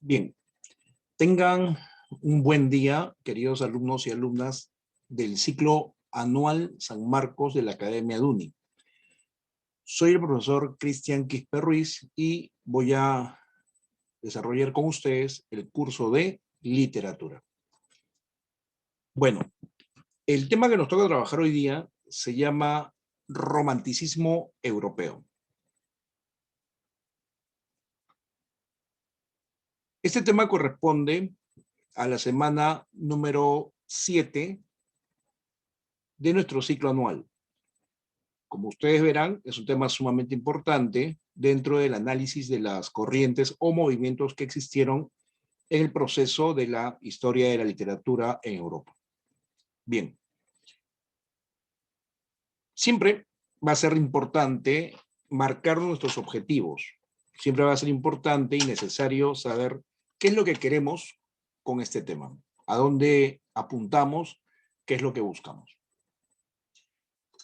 Bien, tengan un buen día, queridos alumnos y alumnas del ciclo anual San Marcos de la Academia DUNI. Soy el profesor Cristian Quispe Ruiz y voy a desarrollar con ustedes el curso de literatura. Bueno, el tema que nos toca trabajar hoy día se llama romanticismo europeo. Este tema corresponde a la semana número 7 de nuestro ciclo anual. Como ustedes verán, es un tema sumamente importante dentro del análisis de las corrientes o movimientos que existieron en el proceso de la historia de la literatura en Europa. Bien, siempre va a ser importante marcar nuestros objetivos. Siempre va a ser importante y necesario saber qué es lo que queremos con este tema, a dónde apuntamos, qué es lo que buscamos.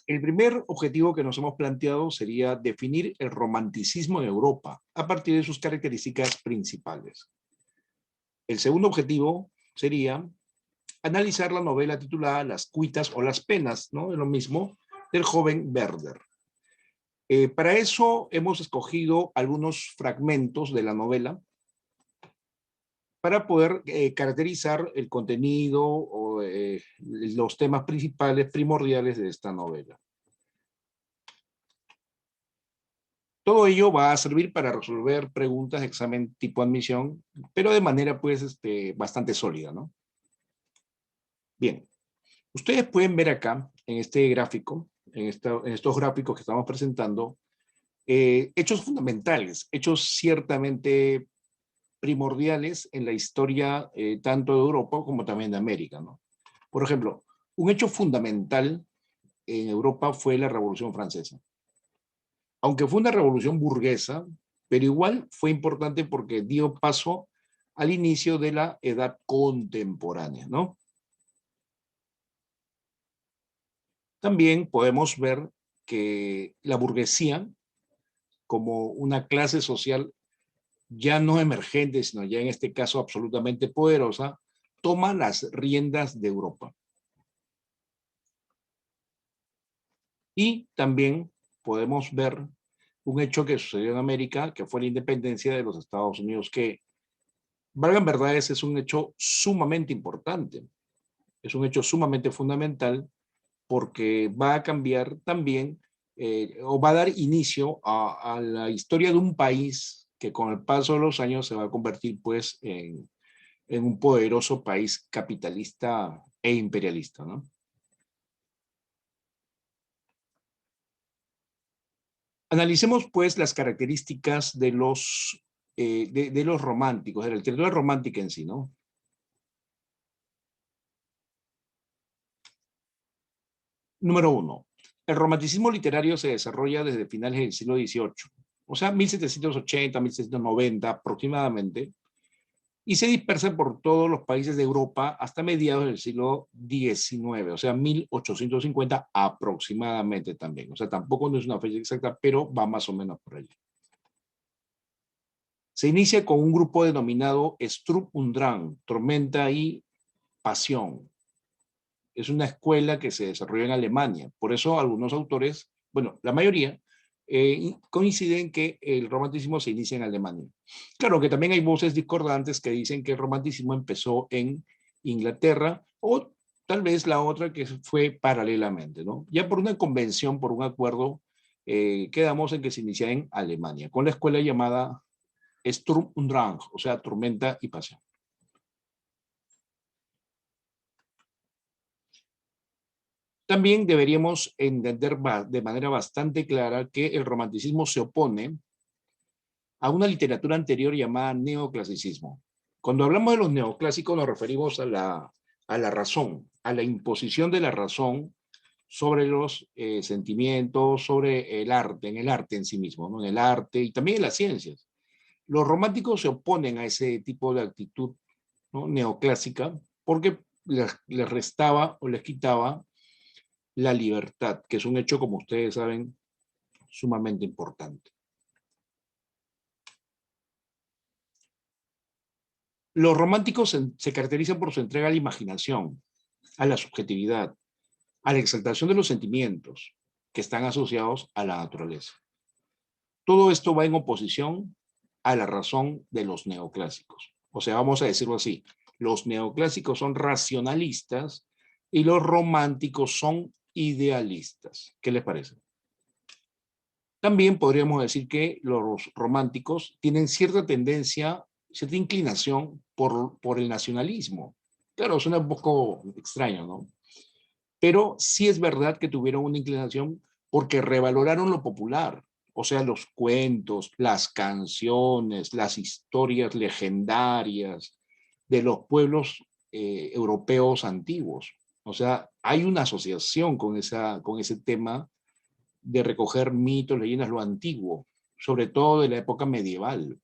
El primer objetivo que nos hemos planteado sería definir el romanticismo en Europa a partir de sus características principales. El segundo objetivo sería analizar la novela titulada Las cuitas o las penas, ¿no? Es lo mismo, del joven Werther. Para eso hemos escogido algunos fragmentos de la novela para poder caracterizar el contenido o los temas principales, primordiales de esta novela. Todo ello va a servir para resolver preguntas de examen tipo admisión, pero de manera pues bastante sólida, ¿no? Bien, ustedes pueden ver acá en este gráfico, en estos gráficos que estamos presentando, hechos fundamentales, hechos ciertamente primordiales en la historia tanto de Europa como también de América, ¿no? Por ejemplo, un hecho fundamental en Europa fue la Revolución Francesa. Aunque fue una revolución burguesa, pero igual fue importante porque dio paso al inicio de la edad contemporánea, ¿no? También podemos ver que la burguesía, como una clase social ya no emergente, sino ya en este caso absolutamente poderosa, toma las riendas de Europa. Y también podemos ver un hecho que sucedió en América, que fue la independencia de los Estados Unidos, que, valgan verdades, es un hecho sumamente importante, es un hecho sumamente fundamental porque va a cambiar también o va a dar inicio a la historia de un país que con el paso de los años se va a convertir pues en un poderoso país capitalista e imperialista, ¿no? Analicemos pues las características de los románticos, de la literatura romántica en sí, ¿no? Número uno, el romanticismo literario se desarrolla desde finales del siglo XVIII, o sea, 1780, 1790 aproximadamente, y se dispersa por todos los países de Europa hasta mediados del siglo XIX, o sea, 1850 aproximadamente también. O sea, tampoco no es una fecha exacta, pero va más o menos por allí. Se inicia con un grupo denominado Sturm und Drang, Tormenta y Pasión. Es una escuela que se desarrolló en Alemania. Por eso algunos autores, bueno, la mayoría, coinciden que el romanticismo se inicia en Alemania. Claro que también hay voces discordantes que dicen que el romanticismo empezó en Inglaterra o tal vez la otra que fue paralelamente, ¿no? Ya por una convención, por un acuerdo, quedamos en que se inicia en Alemania, con la escuela llamada Sturm und Drang, o sea, tormenta y pasión. También deberíamos entender de manera bastante clara que el romanticismo se opone a una literatura anterior llamada neoclasicismo. Cuando hablamos de los neoclásicos nos referimos a la razón, a la imposición de la razón sobre los sentimientos, sobre el arte, en el arte en sí mismo, ¿no? En el arte y también en las ciencias. Los románticos se oponen a ese tipo de actitud, ¿no? Neoclásica porque les restaba o les quitaba la libertad, que es un hecho, como ustedes saben, sumamente importante. Los románticos se caracterizan por su entrega a la imaginación, a la subjetividad, a la exaltación de los sentimientos que están asociados a la naturaleza. Todo esto va en oposición a la razón de los neoclásicos. O sea, vamos a decirlo así, los neoclásicos son racionalistas y los románticos son idealistas. ¿Qué les parece? También podríamos decir que los románticos tienen cierta tendencia, cierta inclinación por el nacionalismo. Claro, suena un poco extraño, ¿no? Pero sí es verdad que tuvieron una inclinación porque revaloraron lo popular, o sea, los cuentos, las canciones, las historias legendarias de los pueblos europeos antiguos. O sea, hay una asociación con ese tema de recoger mitos, leyendas, lo antiguo, sobre todo de la época medieval.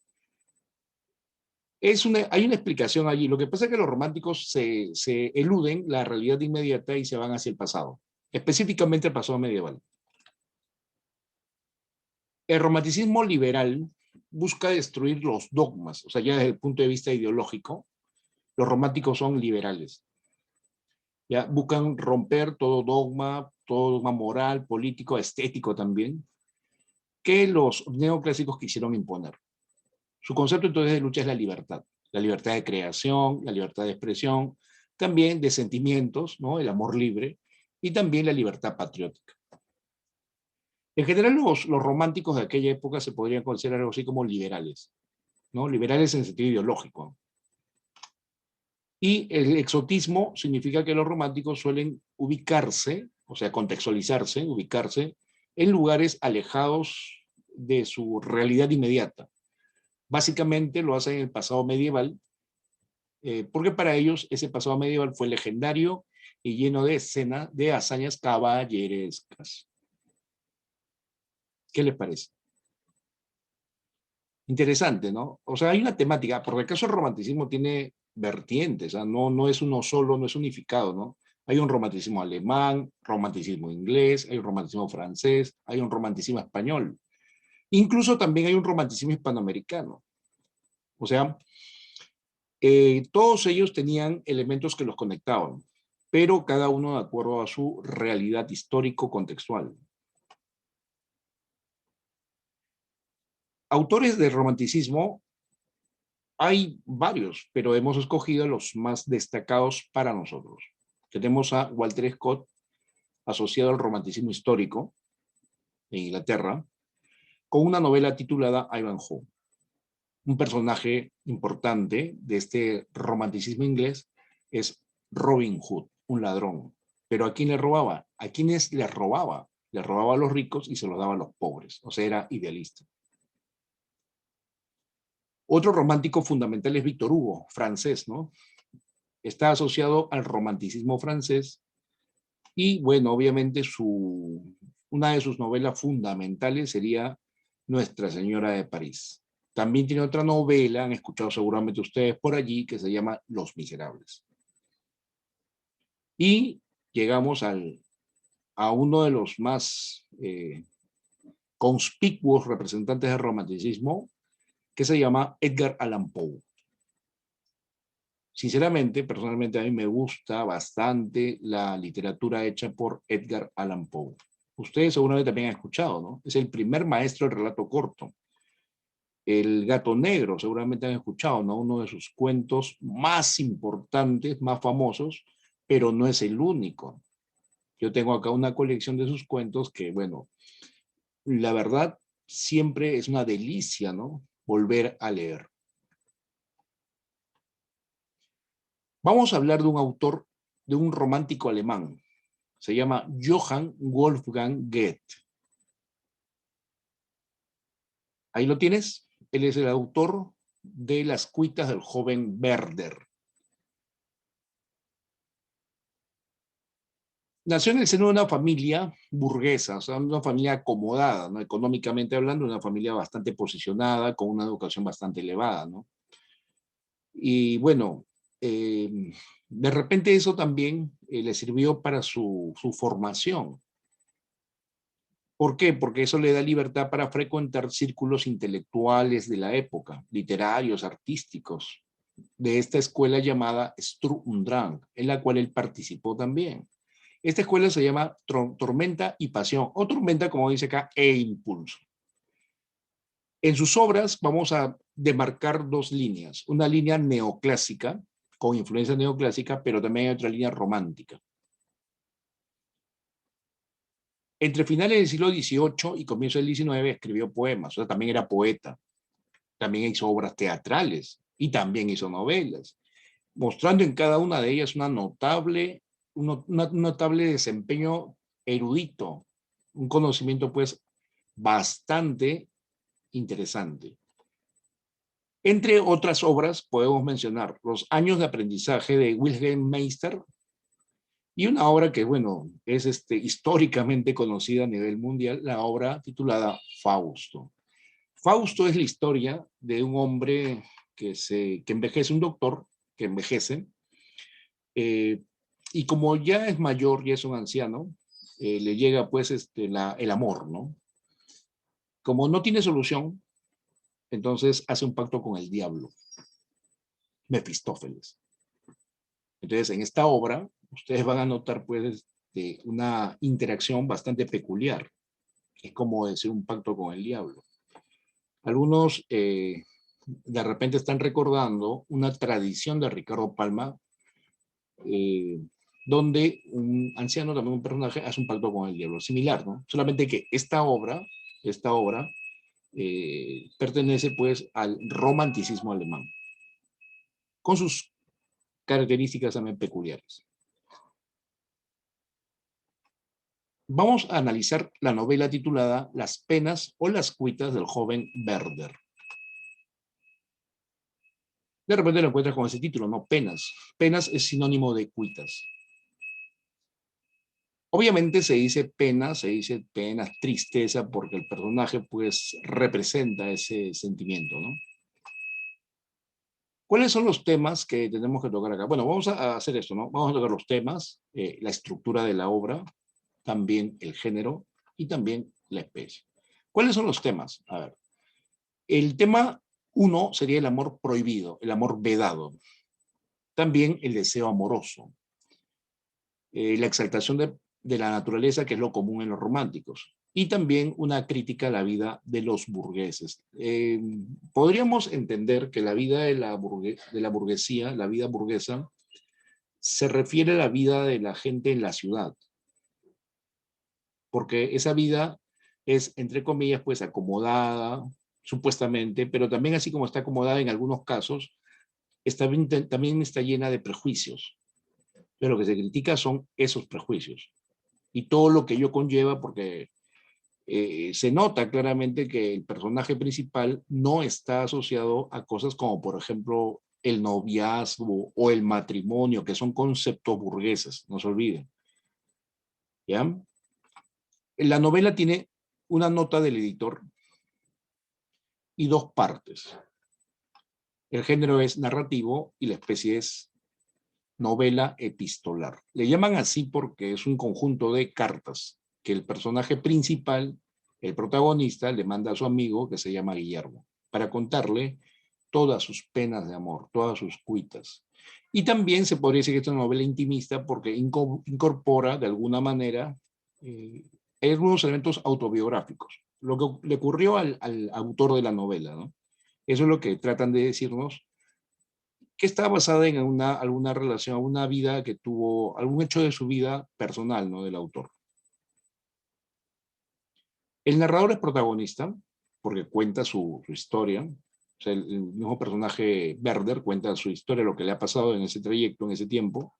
Hay una explicación allí. Lo que pasa es que los románticos se eluden la realidad inmediata y se van hacia el pasado, específicamente el pasado medieval. El romanticismo liberal busca destruir los dogmas, o sea, ya desde el punto de vista ideológico, los románticos son liberales. Ya buscan romper todo dogma moral, político, estético también, que los neoclásicos quisieron imponer. Su concepto entonces de lucha es la libertad de creación, la libertad de expresión, también de sentimientos, ¿no? El amor libre y también la libertad patriótica. En general los románticos de aquella época se podrían considerar algo así como liberales, ¿no? Liberales en sentido ideológico. Y el exotismo significa que los románticos suelen ubicarse, o sea, contextualizarse, ubicarse en lugares alejados de su realidad inmediata. Básicamente lo hacen en el pasado medieval, porque para ellos ese pasado medieval fue legendario y lleno de escenas, de hazañas caballerescas. ¿Qué les parece? Interesante, ¿no? O sea, hay una temática, porque el caso del romanticismo tiene vertientes, ¿ah? No es uno solo, no es unificado, ¿no? Hay un romanticismo alemán, romanticismo inglés, hay un romanticismo francés, hay un romanticismo español. Incluso también hay un romanticismo hispanoamericano. O sea, todos ellos tenían elementos que los conectaban, pero cada uno de acuerdo a su realidad histórico-contextual. Autores del romanticismo hay varios, pero hemos escogido los más destacados para nosotros. Tenemos a Walter Scott, asociado al romanticismo histórico en Inglaterra, con una novela titulada Ivanhoe. Un personaje importante de este romanticismo inglés es Robin Hood, un ladrón. Pero ¿a quién le robaba? ¿A quiénes le robaba? Le robaba a los ricos y se los daba a los pobres. O sea, era idealista. Otro romántico fundamental es Víctor Hugo, francés, ¿no? Está asociado al romanticismo francés y, bueno, obviamente una de sus novelas fundamentales sería Nuestra Señora de París. También tiene otra novela, han escuchado seguramente ustedes por allí, que se llama Los Miserables. Y llegamos a uno de los más conspicuos representantes del romanticismo, que se llama Edgar Allan Poe. Sinceramente, personalmente a mí me gusta bastante la literatura hecha por Edgar Allan Poe. Ustedes seguramente también han escuchado, ¿no? Es el primer maestro del relato corto. El Gato Negro, seguramente han escuchado, ¿no? Uno de sus cuentos más importantes, más famosos, pero no es el único. Yo tengo acá una colección de sus cuentos que, bueno, la verdad, siempre es una delicia, ¿no? Volver a leer. Vamos a hablar de un autor, de un romántico alemán. Se llama Johann Wolfgang Goethe. Ahí lo tienes. Él es el autor de Las cuitas del joven Werther. Nació en el seno de una familia burguesa, o sea, una familia acomodada, ¿no? Económicamente hablando, una familia bastante posicionada, con una educación bastante elevada, ¿no? Y bueno, de repente eso también le sirvió para su formación. ¿Por qué? Porque eso le da libertad para frecuentar círculos intelectuales de la época, literarios, artísticos. de esta escuela llamada Sturm und Drang, en la cual él participó también. Esta escuela se llama Tormenta y Pasión, o Tormenta, como dice acá, e Impulso. En sus obras vamos a demarcar dos líneas, una línea neoclásica, con influencia neoclásica, pero también hay otra línea romántica. Entre finales del siglo XVIII y comienzo del XIX escribió poemas, o sea, también era poeta, también hizo obras teatrales y también hizo novelas, mostrando en cada una de ellas un notable desempeño erudito, un conocimiento pues bastante interesante. Entre otras obras podemos mencionar Los años de aprendizaje de Wilhelm Meister y una obra que, bueno, es históricamente conocida a nivel mundial, la obra titulada Fausto. Fausto es la historia de un hombre que envejece, un doctor que envejece, eh, y como ya es mayor, ya es un anciano, le llega pues el amor, ¿no? Como no tiene solución, entonces hace un pacto con el diablo, Mefistófeles. Entonces, en esta obra, ustedes van a notar pues una interacción bastante peculiar. Es como decir un pacto con el diablo. Algunos de repente están recordando una tradición de Ricardo Palma, eh, donde un anciano, también un personaje, hace un pacto con el diablo. Similar, ¿no? Solamente que esta obra pertenece pues al romanticismo alemán, con sus características también peculiares. Vamos a analizar la novela titulada Las penas o las cuitas del joven Werder. De repente lo encuentras con ese título, ¿no? Penas. Penas es sinónimo de cuitas. Obviamente se dice penas, tristeza, porque el personaje pues representa ese sentimiento, ¿no? ¿Cuáles son los temas que tenemos que tocar acá? Bueno, vamos a hacer esto, ¿no? Vamos a tocar los temas, la estructura de la obra, también el género y también la especie. ¿Cuáles son los temas? A ver, el tema 1 sería el amor prohibido, el amor vedado. También el deseo amoroso, la exaltación de la naturaleza, que es lo común en los románticos, y también una crítica a la vida de los burgueses. Podríamos entender que la vida de la burguesía, la vida burguesa, se refiere a la vida de la gente en la ciudad, porque esa vida es, entre comillas, pues acomodada, supuestamente, pero también así como está acomodada en algunos casos, también está llena de prejuicios. Pero lo que se critica son esos prejuicios y todo lo que ello conlleva, porque se nota claramente que el personaje principal no está asociado a cosas como, por ejemplo, el noviazgo o el matrimonio, que son conceptos burgueses, no se olviden. ¿Ya? La novela tiene una nota del editor y dos partes. El género es narrativo y la especie es novela epistolar. Le llaman así porque es un conjunto de cartas que el personaje principal, el protagonista, le manda a su amigo que se llama Guillermo, para contarle todas sus penas de amor, todas sus cuitas. Y también se podría decir que es una novela intimista porque incorpora de alguna manera algunos elementos autobiográficos, lo que le ocurrió al autor de la novela, ¿no? Eso es lo que tratan de decirnos, que está basada en alguna relación, una vida que tuvo, algún hecho de su vida personal, ¿no? Del autor. El narrador es protagonista porque cuenta su historia. O sea, el mismo personaje Werder cuenta su historia, lo que le ha pasado en ese trayecto, en ese tiempo.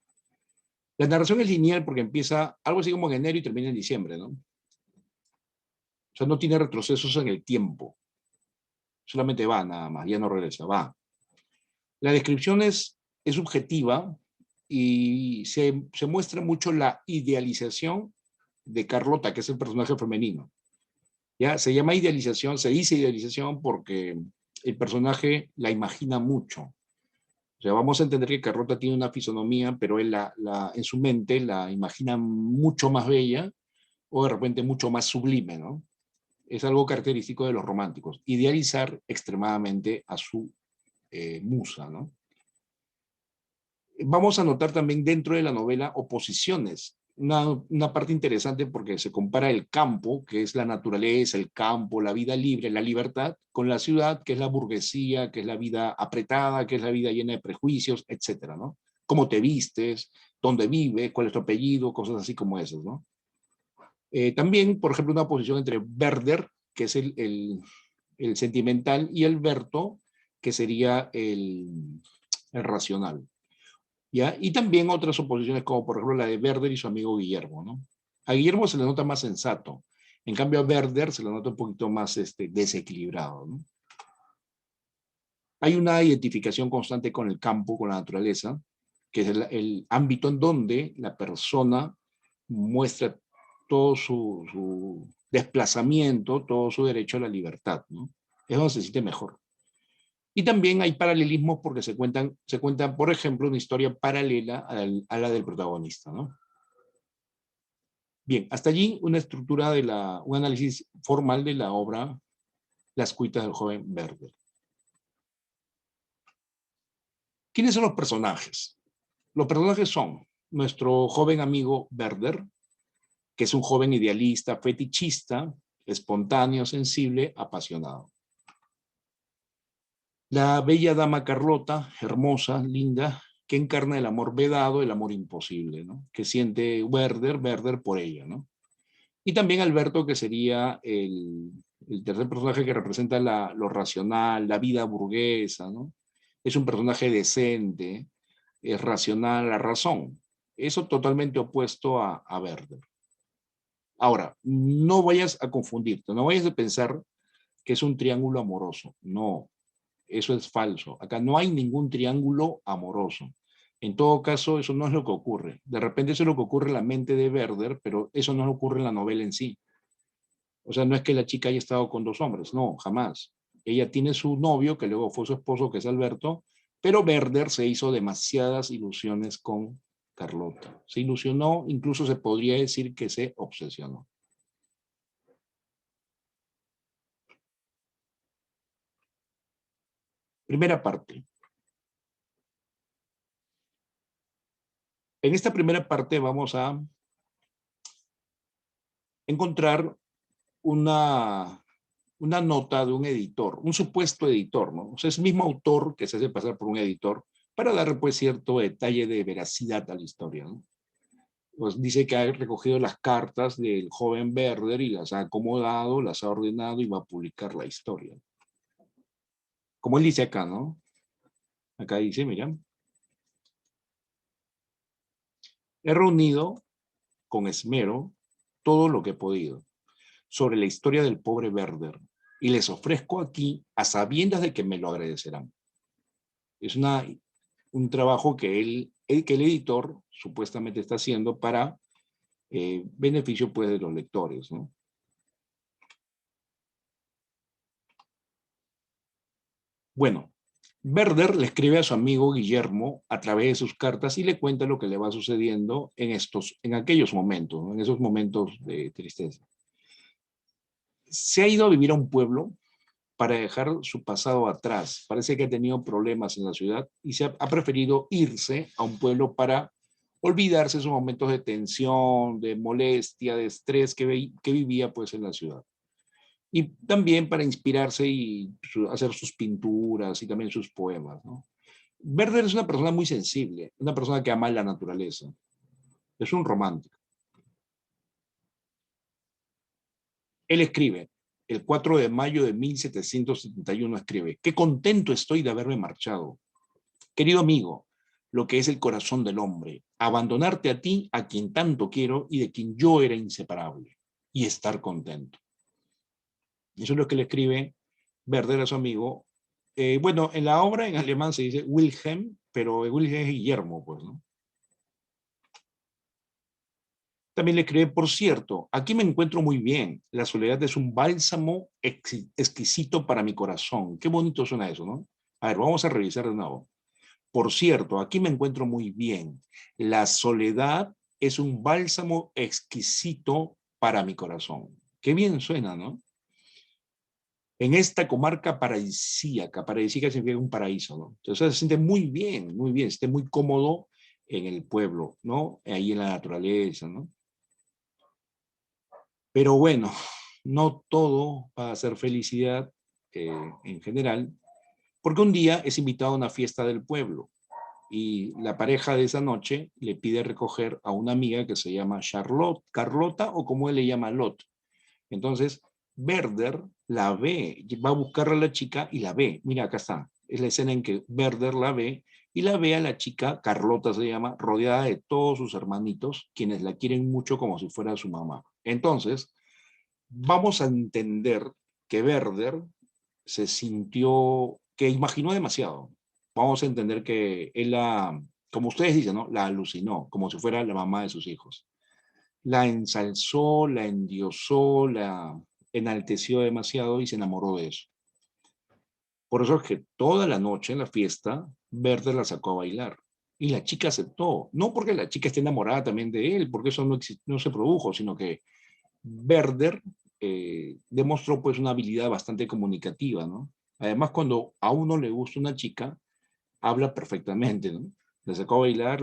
La narración es lineal porque empieza algo así como en enero y termina en diciembre, ¿no? O sea, no tiene retrocesos en el tiempo. Solamente va nada más, ya no regresa, va. La descripción es subjetiva y se muestra mucho la idealización de Carlota, que es el personaje femenino. Ya se llama idealización, se dice idealización porque el personaje la imagina mucho. O sea, vamos a entender que Carlota tiene una fisonomía, pero él en su mente la imagina mucho más bella o de repente mucho más sublime, ¿no? Es algo característico de los románticos, idealizar extremadamente a su musa, ¿no? Vamos a notar también dentro de la novela oposiciones. Una parte interesante porque se compara el campo, que es la naturaleza, el campo, la vida libre, la libertad, con la ciudad, que es la burguesía, que es la vida apretada, que es la vida llena de prejuicios, etcétera, ¿no? Cómo te vistes, dónde vives, cuál es tu apellido, cosas así como esas, ¿no? También, por ejemplo, una oposición entre Werder, que es el sentimental, y el Berto, que sería el racional. ¿Ya? Y también otras oposiciones como por ejemplo la de Werder y su amigo Guillermo, ¿no? A Guillermo se le nota más sensato, en cambio a Werder se le nota un poquito más desequilibrado, ¿no? Hay una identificación constante con el campo, con la naturaleza, que es el ámbito en donde la persona muestra todo su desplazamiento, todo su derecho a la libertad, ¿no? Es donde se siente mejor. Y también hay paralelismos porque se cuentan, por ejemplo, una historia paralela a la del protagonista, ¿no? Bien, hasta allí una estructura un análisis formal de la obra Las cuitas del joven Werder. ¿Quiénes son los personajes? Los personajes son nuestro joven amigo Werder, que es un joven idealista, fetichista, espontáneo, sensible, apasionado. La bella dama Carlota, hermosa, linda, que encarna el amor vedado, el amor imposible, ¿no? Que siente Werder por ella, ¿no? Y también Alberto, que sería el tercer personaje que representa lo racional, la vida burguesa, ¿no? Es un personaje decente, es racional, la razón. Eso totalmente opuesto a Werder. Ahora, no vayas a confundirte, no vayas a pensar que es un triángulo amoroso. No, eso es falso. Acá no hay ningún triángulo amoroso. En todo caso, eso no es lo que ocurre. De repente eso es lo que ocurre en la mente de Werder, pero eso no ocurre en la novela en sí. O sea, no es que la chica haya estado con dos hombres, no, jamás. Ella tiene su novio, que luego fue su esposo, que es Alberto, pero Werder se hizo demasiadas ilusiones con Carlota. Se ilusionó, incluso se podría decir que se obsesionó. Primera parte. En esta primera parte vamos a encontrar una, una nota de un editor, un supuesto editor, ¿no? O sea, es el mismo autor que se hace pasar por un editor para dar pues cierto detalle de veracidad a la historia, ¿no? Pues dice que ha recogido las cartas del joven Werder y las ha acomodado, las ha ordenado y va a publicar la historia. Como él dice acá, ¿no? Acá dice, mira, he reunido con esmero todo lo que he podido sobre la historia del pobre Werder y les ofrezco aquí a sabiendas de que me lo agradecerán. Es un trabajo que que el editor supuestamente está haciendo para beneficio pues de los lectores, ¿no? Bueno, Werder le escribe a su amigo Guillermo a través de sus cartas y le cuenta lo que le va sucediendo en aquellos momentos, ¿no? En esos momentos de tristeza. Se ha ido a vivir a un pueblo para dejar su pasado atrás. Parece que ha tenido problemas en la ciudad y ha preferido irse a un pueblo para olvidarse esos momentos de tensión, de molestia, de estrés que vivía pues en la ciudad. Y también para inspirarse y hacer sus pinturas y también sus poemas, ¿no? Werder es una persona muy sensible, una persona que ama la naturaleza. Es un romántico. Él escribe, el 4 de mayo de 1771 escribe, qué contento estoy de haberme marchado. Querido amigo, lo que es el corazón del hombre, abandonarte a ti, a quien tanto quiero y de quien yo era inseparable, y estar contento. Eso es lo que le escribe Werder a su amigo. Bueno, en la obra en alemán se dice Wilhelm, pero Wilhelm es Guillermo, pues, ¿no? También le escribe, por cierto, aquí me encuentro muy bien. La soledad es un bálsamo exquisito para mi corazón. Qué bonito suena eso, ¿no? A ver, vamos a revisar de nuevo. Por cierto, aquí me encuentro muy bien. La soledad es un bálsamo exquisito para mi corazón. Qué bien suena, ¿no? En esta comarca paradisíaca significa un paraíso, ¿no? Entonces se siente muy bien, se siente muy cómodo en el pueblo, ¿no? Ahí en la naturaleza, ¿no? Pero bueno, no todo va a ser felicidad en general, porque un día es invitado a una fiesta del pueblo y la pareja de esa noche le pide recoger a una amiga que se llama Charlotte, Carlota o como él le llama Lot. Entonces, Werder la ve, va a buscar a la chica y la ve. Mira, acá está. Es la escena en que Werder la ve y la ve a la chica, Carlota se llama, rodeada de todos sus hermanitos, quienes la quieren mucho como si fuera su mamá. Entonces, vamos a entender que Werder se sintió, que imaginó demasiado. Vamos a entender que él la, como ustedes dicen, ¿no? La alucinó, como si fuera la mamá de sus hijos. La ensalzó, la endiosó, la enalteció demasiado y se enamoró de eso. Por eso es que toda la noche en la fiesta, Werder la sacó a bailar. Y la chica aceptó. No porque la chica esté enamorada también de él, porque eso no se produjo, sino que Werder demostró pues una habilidad bastante comunicativa, ¿no? Además, cuando a uno le gusta una chica, habla perfectamente, ¿no? La sacó a bailar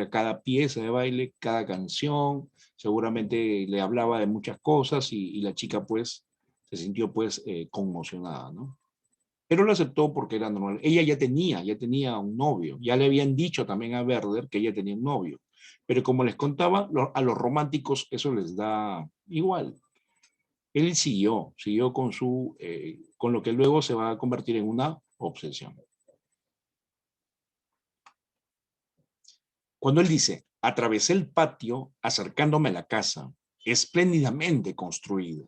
cada pieza de baile, cada canción, seguramente le hablaba de muchas cosas y la chica pues se sintió pues conmocionada, ¿no? Pero lo aceptó porque era normal. Ella ya tenía un novio, ya le habían dicho también a Werder que ella tenía un novio, pero como les contaba, a los románticos eso les da igual. Él siguió con lo que luego se va a convertir en una obsesión. Cuando él dice, atravesé el patio acercándome a la casa, espléndidamente construido,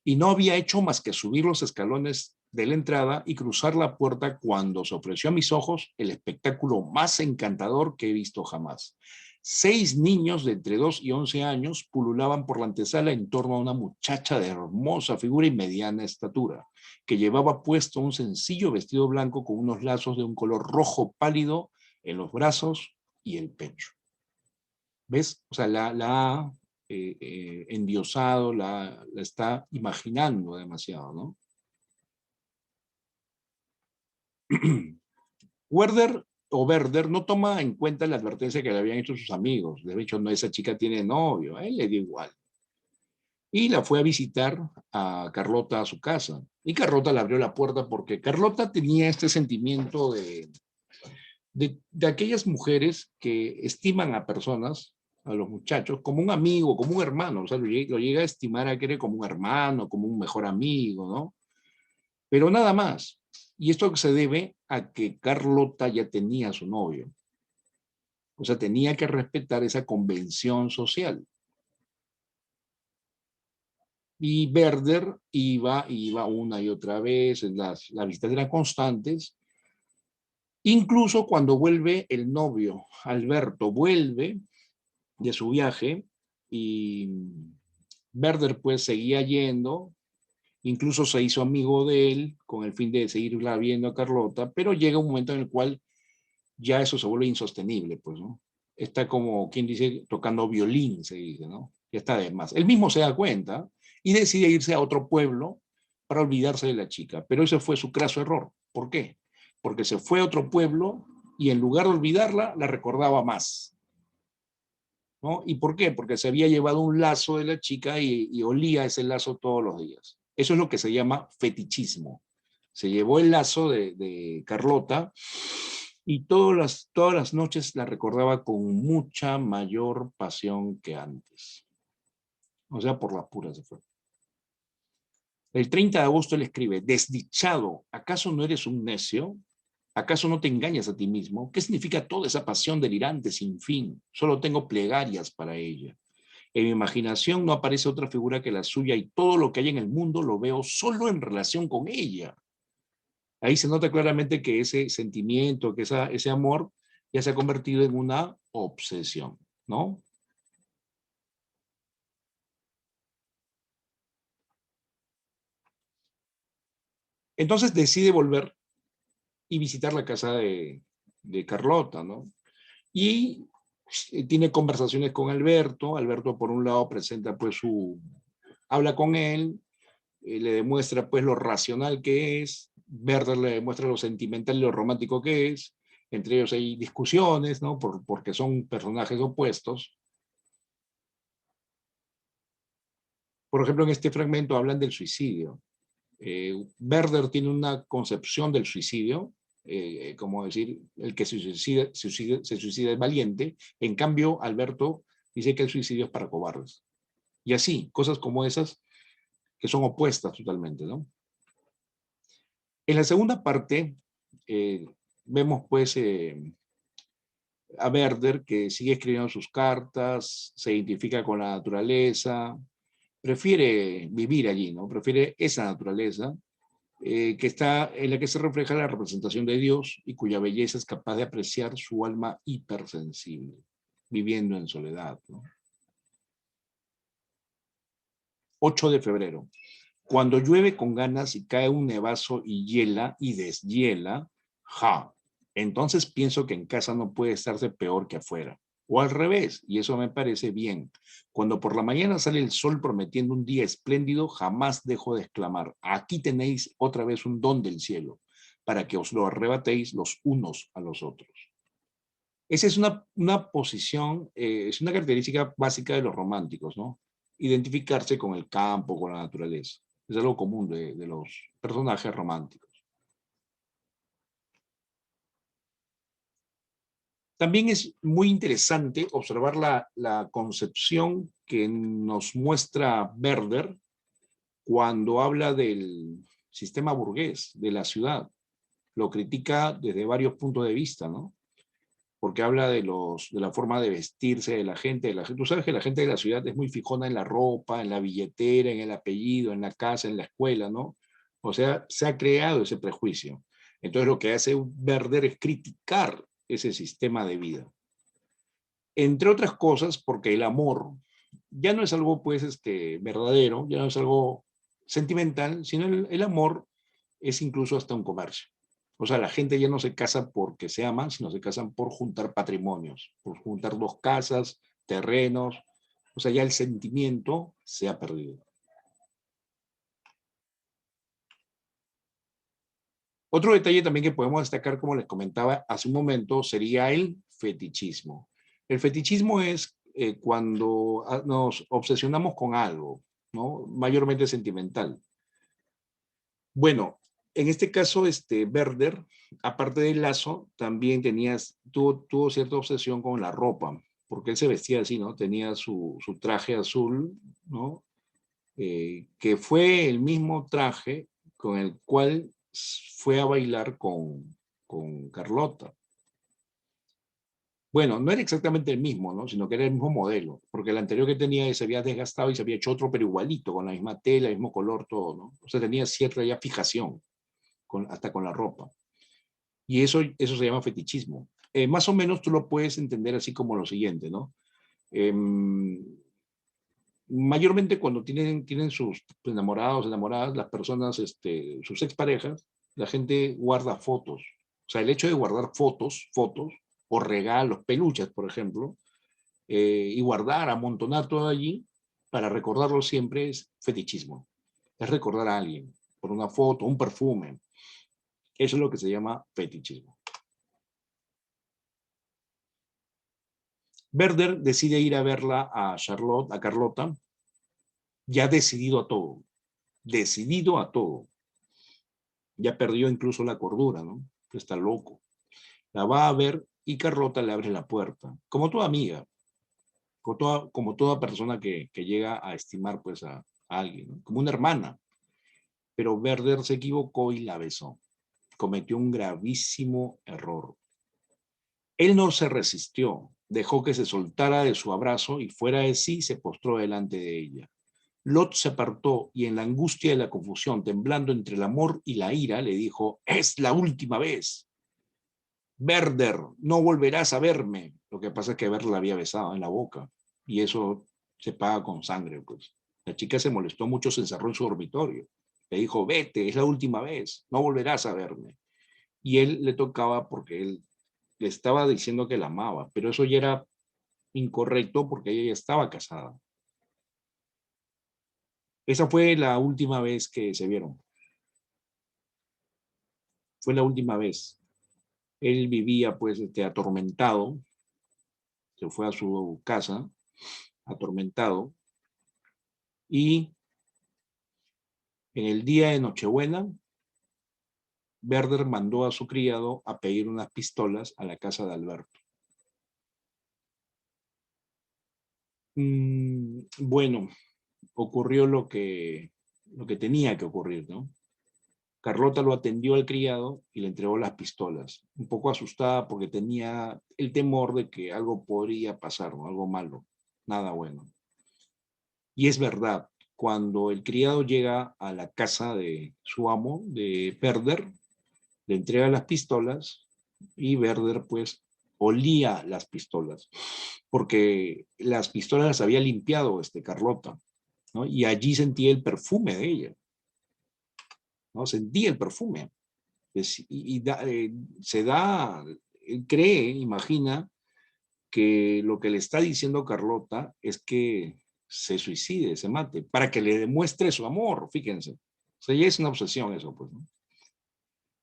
y no había hecho más que subir los escalones de la entrada y cruzar la puerta cuando se ofreció a mis ojos el espectáculo más encantador que he visto jamás. 6 niños de entre 2 y 11 años pululaban por la antesala en torno a una muchacha de hermosa figura y mediana estatura, que llevaba puesto un sencillo vestido blanco con unos lazos de un color rojo pálido en los brazos y el pecho. ¿Ves? O sea, la ha endiosado, la está imaginando demasiado, ¿no? Werder o Werder no toma en cuenta la advertencia que le habían hecho sus amigos. De hecho, no, esa chica tiene novio, a él le dio igual. Y la fue a visitar a Carlota a su casa. Y Carlota le abrió la puerta porque Carlota tenía este sentimiento de aquellas mujeres que estiman a personas, a los muchachos, como un amigo, como un hermano. O sea, lo llega a estimar a querer como un hermano, como un mejor amigo, ¿no? Pero nada más. Y esto se debe a que Carlota ya tenía a su novio. O sea, tenía que respetar esa convención social. Y Werder iba una y otra vez, las visitas eran constantes. Incluso cuando vuelve el novio, Alberto, vuelve de su viaje y Werder pues seguía yendo, incluso se hizo amigo de él con el fin de seguirla viendo a Carlota, pero llega un momento en el cual ya eso se vuelve insostenible, pues, ¿no? Está como quien dice tocando violín, se dice, ¿no? Ya está de más. Él mismo se da cuenta y decide irse a otro pueblo para olvidarse de la chica, pero ese fue su craso error. ¿Por qué? Porque se fue a otro pueblo y en lugar de olvidarla, la recordaba más. ¿No? ¿Y por qué? Porque se había llevado un lazo de la chica y olía ese lazo todos los días. Eso es lo que se llama fetichismo. Se llevó el lazo de Carlota y todas las noches la recordaba con mucha mayor pasión que antes. O sea, por las puras se fue. El 30 de agosto él escribe, desdichado, ¿acaso no eres un necio? ¿Acaso no te engañas a ti mismo? ¿Qué significa toda esa pasión delirante sin fin? Solo tengo plegarias para ella. En mi imaginación no aparece otra figura que la suya y todo lo que hay en el mundo lo veo solo en relación con ella. Ahí se nota claramente que ese sentimiento, que ese amor ya se ha convertido en una obsesión, ¿no? Entonces decide volver y visitar la casa de Carlota, ¿no? Y tiene conversaciones con Alberto. Alberto, por un lado, presenta pues habla con él, le demuestra pues lo racional que es, Werder le demuestra lo sentimental y lo romántico que es. entre ellos hay discusiones, ¿no? Porque son personajes opuestos. Por ejemplo, en este fragmento hablan del suicidio. Werder tiene una concepción del suicidio, como decir, el que se suicida es valiente. En cambio, Alberto dice que el suicidio es para cobardes. Y así, cosas como esas que son opuestas totalmente, ¿no? En la segunda parte, vemos pues a Werder que sigue escribiendo sus cartas, se identifica con la naturaleza, prefiere vivir allí, ¿no? Prefiere esa naturaleza que está, en la que se refleja la representación de Dios y cuya belleza es capaz de apreciar su alma hipersensible, viviendo en soledad, ¿no? 8 de febrero. Cuando llueve con ganas y cae un nevazo y hiela y deshiela, ja, entonces pienso que en casa no puede estarse peor que afuera. O al revés, y eso me parece bien. Cuando por la mañana sale el sol prometiendo un día espléndido, jamás dejo de exclamar, aquí tenéis otra vez un don del cielo, para que os lo arrebatéis los unos a los otros. Esa es una posición, es una característica básica de los románticos, ¿no? Identificarse con el campo, con la naturaleza. Es algo común de los personajes románticos. También es muy interesante observar la concepción que nos muestra Werder cuando habla del sistema burgués, de la ciudad. Lo critica desde varios puntos de vista, ¿no? Porque habla de la forma de vestirse de la gente. Tú sabes que la gente de la ciudad es muy fijona en la ropa, en la billetera, en el apellido, en la casa, en la escuela, ¿no? O sea, se ha creado ese prejuicio. Entonces lo que hace Werder es criticar ese sistema de vida. Entre otras cosas, porque el amor ya no es algo, pues, verdadero, ya no es algo sentimental, sino el amor es incluso hasta un comercio. O sea, la gente ya no se casa porque se aman, sino se casan por juntar patrimonios, por juntar dos casas, terrenos. O sea, ya el sentimiento se ha perdido. Otro detalle también que podemos destacar, como les comentaba hace un momento, sería el fetichismo. El fetichismo es cuando nos obsesionamos con algo, ¿no? Mayormente sentimental. Bueno, en este caso, Werder, aparte del lazo, también tuvo cierta obsesión con la ropa, porque él se vestía así, ¿no? Tenía su traje azul, ¿no? Que fue el mismo traje con el cual fue a bailar con Carlota. Bueno, no era exactamente el mismo, ¿no? Sino que era el mismo modelo, porque el anterior que tenía se había desgastado y se había hecho otro, pero igualito, con la misma tela, el mismo color, todo, ¿no? O sea, tenía cierta ya fijación, hasta con la ropa. Y eso se llama fetichismo. Más o menos tú lo puedes entender así como lo siguiente, ¿no? Eh, Mayormente cuando tienen sus enamorados, enamoradas, las personas, sus exparejas, la gente guarda fotos. O sea, el hecho de guardar fotos, o regalos, peluches, por ejemplo, y guardar, amontonar todo allí, para recordarlo siempre es fetichismo. Es recordar a alguien por una foto, un perfume. Eso es lo que se llama fetichismo. Werder decide ir a verla a Carlota, ya decidido a todo. Ya perdió incluso la cordura, ¿no? Está loco. La va a ver y Carlota le abre la puerta, como toda amiga, como toda persona que llega a estimar pues a alguien, ¿no? Como una hermana. Pero Werder se equivocó y la besó. Cometió un gravísimo error. Él no se resistió, dejó que se soltara de su abrazo y fuera de sí se postró delante de ella. Lot se apartó y en la angustia de la confusión, temblando entre el amor y la ira, le dijo, es la última vez. Werder, no volverás a verme. Lo que pasa es que Werder la había besado en la boca y eso se paga con sangre, pues. La chica se molestó mucho, se encerró en su dormitorio. Le dijo, vete, es la última vez, no volverás a verme. Y él le tocaba porque él le estaba diciendo que la amaba, pero eso ya era incorrecto porque ella ya estaba casada. Esa fue la última vez que se vieron. Fue la última vez. Él vivía pues atormentado, se fue a su casa atormentado y en el día de Nochebuena, Werder mandó a su criado a pedir unas pistolas a la casa de Alberto. Bueno, ocurrió lo que tenía que ocurrir, ¿no? Carlota lo atendió al criado y le entregó las pistolas, un poco asustada porque tenía el temor de que algo podría pasar, ¿no? Algo malo, nada bueno. Y es verdad, cuando el criado llega a la casa de su amo, de Werder, le entrega las pistolas y Werder pues olía las pistolas, porque las pistolas las había limpiado Carlota, ¿no? Y allí sentía el perfume de ella, ¿no? Sentía el perfume. Se da, él cree, imagina, que lo que le está diciendo Carlota es que se suicide, se mate, para que le demuestre su amor, fíjense. O sea, ya es una obsesión eso, pues, ¿no?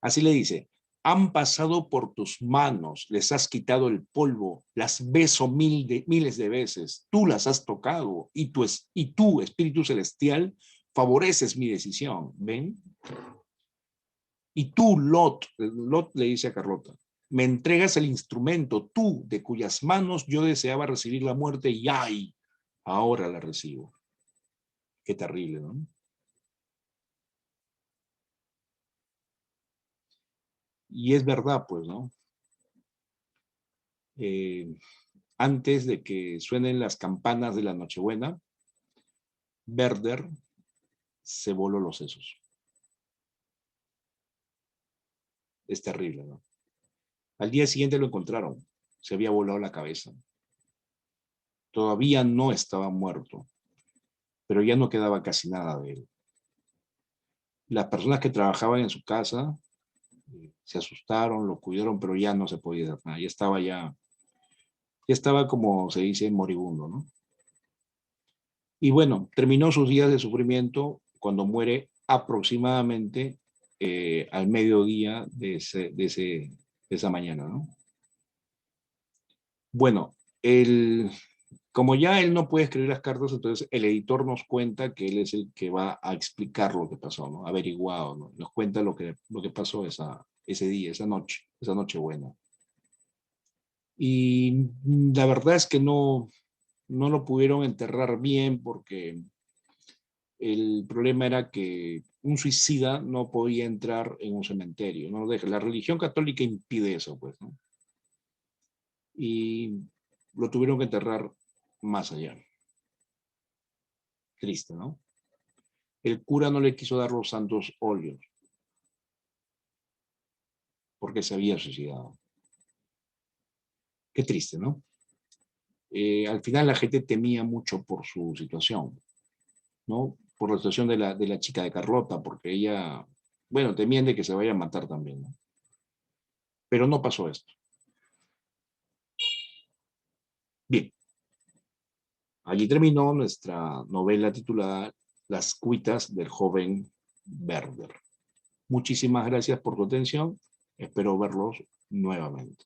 Así le dice, han pasado por tus manos, les has quitado el polvo, las beso miles de veces, tú las has tocado y tú, Espíritu Celestial, favoreces mi decisión, ¿ven? Y tú, Lot le dice a Carlota, me entregas el instrumento, tú, de cuyas manos yo deseaba recibir la muerte y ¡ay! Ahora la recibo. Qué terrible, ¿no? Y es verdad, pues, ¿no? Antes de que suenen las campanas de la Nochebuena, Werder se voló los sesos. Es terrible, ¿no? Al día siguiente lo encontraron. Se había volado la cabeza. Todavía no estaba muerto, pero ya no quedaba casi nada de él. Las personas que trabajaban en su casa se asustaron, lo cuidaron, pero ya no se podía hacer nada. Ya estaba como se dice, moribundo, ¿no? Y bueno, terminó sus días de sufrimiento cuando muere aproximadamente al mediodía de esa mañana, ¿no? Bueno, como ya él no puede escribir las cartas, entonces el editor nos cuenta que él es el que va a explicar lo que pasó, ¿no? Averiguado, ¿no? Nos cuenta lo que pasó ese día, esa noche buena. Y la verdad es que no lo pudieron enterrar bien porque el problema era que un suicida no podía entrar en un cementerio, no lo deja. La religión católica impide eso, pues, ¿no? Y lo tuvieron que enterrar más allá. Triste, ¿no? El cura no le quiso dar los santos óleos porque se había suicidado. Qué triste, ¿no? Al final la gente temía mucho por su situación, ¿no? Por la situación de la chica de Carlota, porque ella, bueno, temían de que se vaya a matar también, ¿no? Pero no pasó esto. Bien, allí terminó nuestra novela titulada Las cuitas del joven Werder. Muchísimas gracias por tu atención. Espero verlos nuevamente.